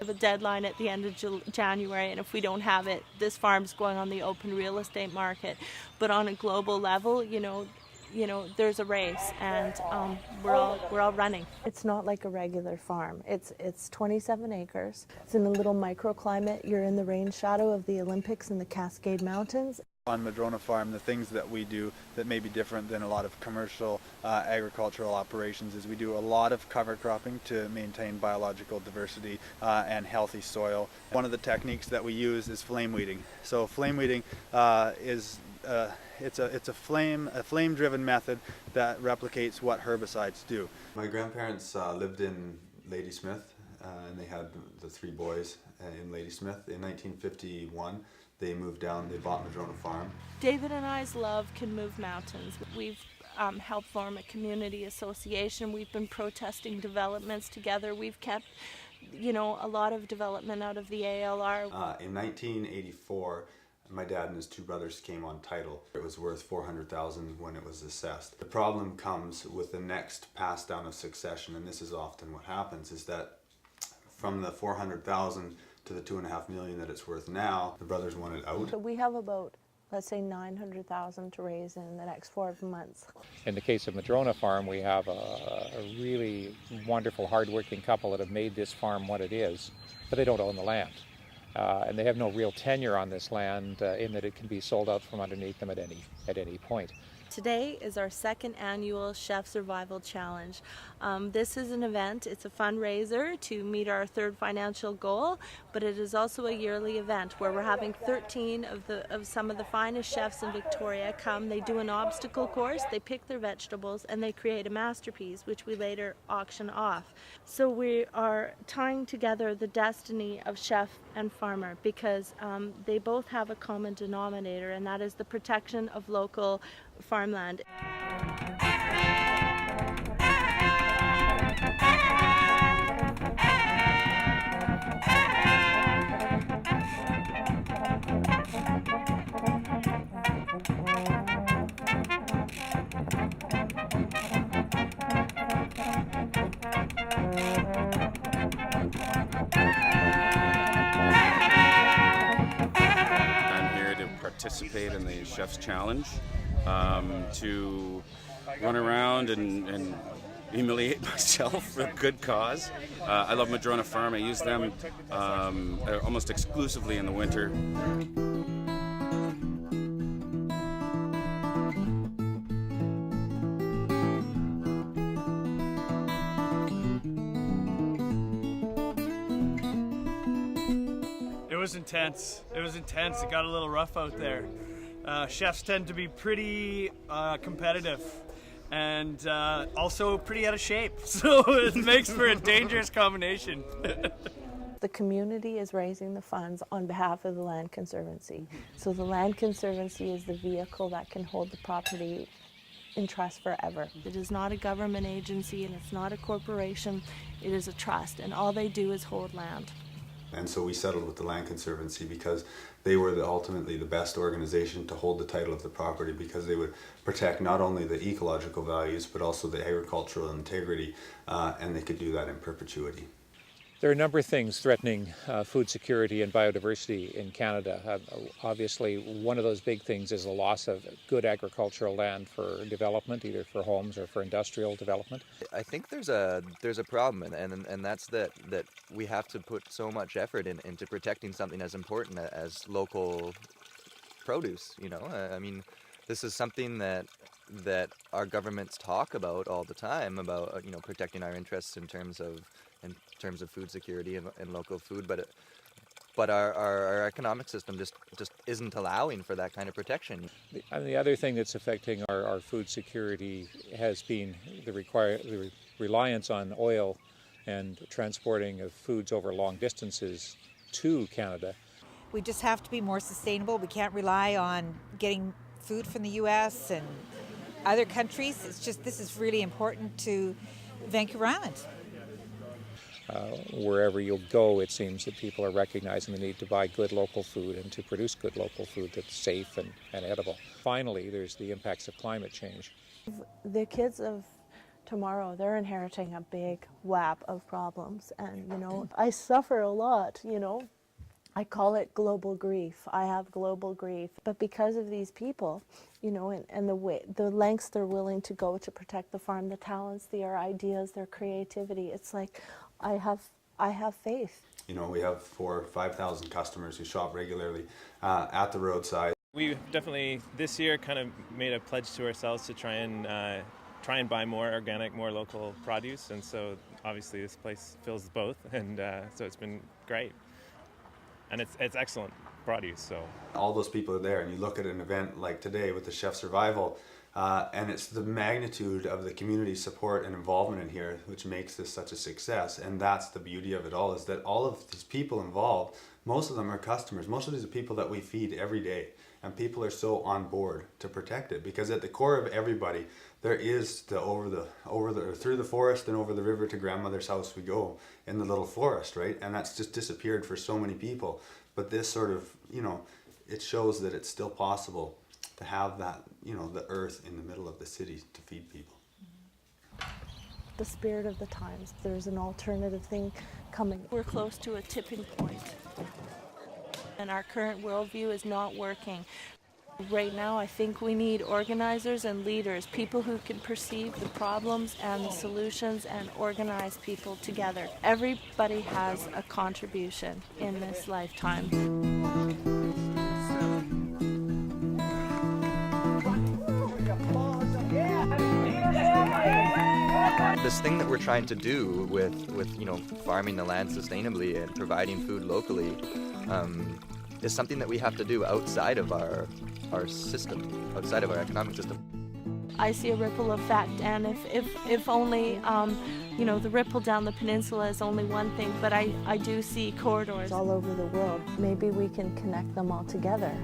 A deadline at the end of January, and if we don't have it, this farm's going on the open real estate market. But on a global level, you know, there's a race, and we're all running. It's not like a regular farm. It's 27 acres. It's in a little microclimate. You're in the rain shadow of the Olympics and the Cascade Mountains. On Madrona Farm, the things that we do that may be different than a lot of commercial agricultural operations is we do a lot of cover cropping to maintain biological diversity and healthy soil. One of the techniques that we use is flame weeding. So flame weeding is it's a flame-driven method that replicates what herbicides do. My grandparents lived in Ladysmith, and they had the 3 boys in Ladysmith. In 1951, they moved down, they bought Madrona Farm. David and I's love can move mountains. We've helped form a community association. We've been protesting developments together. We've kept, a lot of development out of the ALR. In 1984, my dad and his 2 brothers came on title. It was worth $400,000 when it was assessed. The problem comes with the next pass down of succession, and this is often what happens, is that from the $400,000 to the $2.5 million that it's worth now, the brothers want it out. So we have about, let's say, $900,000 to raise in the next 4 months. In the case of Madrona Farm, we have a really wonderful, hard-working couple that have made this farm what it is, but they don't own the land. And they have no real tenure on this land in that it can be sold out from underneath them at any point. Today is our 2nd annual Chef Survival Challenge. This is an event, it's a fundraiser to meet our 3rd financial goal, but it is also a yearly event where we're having 13 of some of the finest chefs in Victoria come. They do an obstacle course, they pick their vegetables, and they create a masterpiece, which we later auction off. So we are tying together the destiny of chef and farmer because they both have a common denominator, and that is the protection of local farmland. I'm here to participate in the Chef's Challenge. To run around and humiliate myself for a good cause. I love Madrona Farm. I use them almost exclusively in the winter. It was intense. It got a little rough out there. Chefs tend to be pretty competitive and also pretty out of shape, so it makes for a dangerous combination. The community is raising the funds on behalf of the Land Conservancy. So the Land Conservancy is the vehicle that can hold the property in trust forever. It is not a government agency and it's not a corporation, it is a trust, and all they do is hold land. And so we settled with the Land Conservancy because they were ultimately the best organization to hold the title of the property, because they would protect not only the ecological values but also the agricultural integrity, and they could do that in perpetuity. There are a number of things threatening food security and biodiversity in Canada. Obviously, one of those big things is the loss of good agricultural land for development, either for homes or for industrial development. I think there's a problem, and that's that we have to put so much effort into protecting something as important as local produce. I mean, this is something that our governments talk about all the time about protecting our interests in terms of food security and local food, but our economic system just isn't allowing for that kind of protection. And the other thing that's affecting our food security has been the reliance on oil and transporting of foods over long distances to Canada. We just have to be more sustainable. We can't rely on getting food from the U.S. and other countries. It's just, this is really important to Vancouver Island. Wherever you'll go, it seems that people are recognizing the need to buy good local food and to produce good local food that's safe and edible. Finally, there's the impacts of climate change. The kids of tomorrow, they're inheriting a big web of problems, and you know, I suffer a lot, you know. I call it global grief. I have global grief, but because of these people, you know, and the lengths they're willing to go to protect the farm, the talents, their ideas, their creativity, it's like I have faith. You know, we have 4,000 or 5,000 customers who shop regularly at the roadside. We definitely this year kind of made a pledge to ourselves to try and buy more organic, more local produce, and so obviously this place fills both, and so it's been great. And it's excellent produce. So all those people are there, and you look at an event like today with the Chef Survival, and it's the magnitude of the community support and involvement in here which makes this such a success. And that's the beauty of it all, is that all of these people involved, most of them are customers. Most of these are people that we feed every day, and people are so on board to protect it, because at the core of everybody there is the through the forest and over the river to grandmother's house we go in the little forest, right? And that's just disappeared for so many people. But this sort of, you know, it shows that it's still possible to have that, you know, the earth in the middle of the city to feed people. The spirit of the times. There's an alternative thing coming. We're close to a tipping point, and our current worldview is not working. Right now, I think we need organizers and leaders, people who can perceive the problems and the solutions and organize people together. Everybody has a contribution in this lifetime. This thing that we're trying to do with you know, farming the land sustainably and providing food locally is something that we have to do outside of our system, outside of our economic system. I see a ripple effect, and if only, you know, the ripple down the peninsula is only one thing, but I do see corridors all over the world. Maybe we can connect them all together.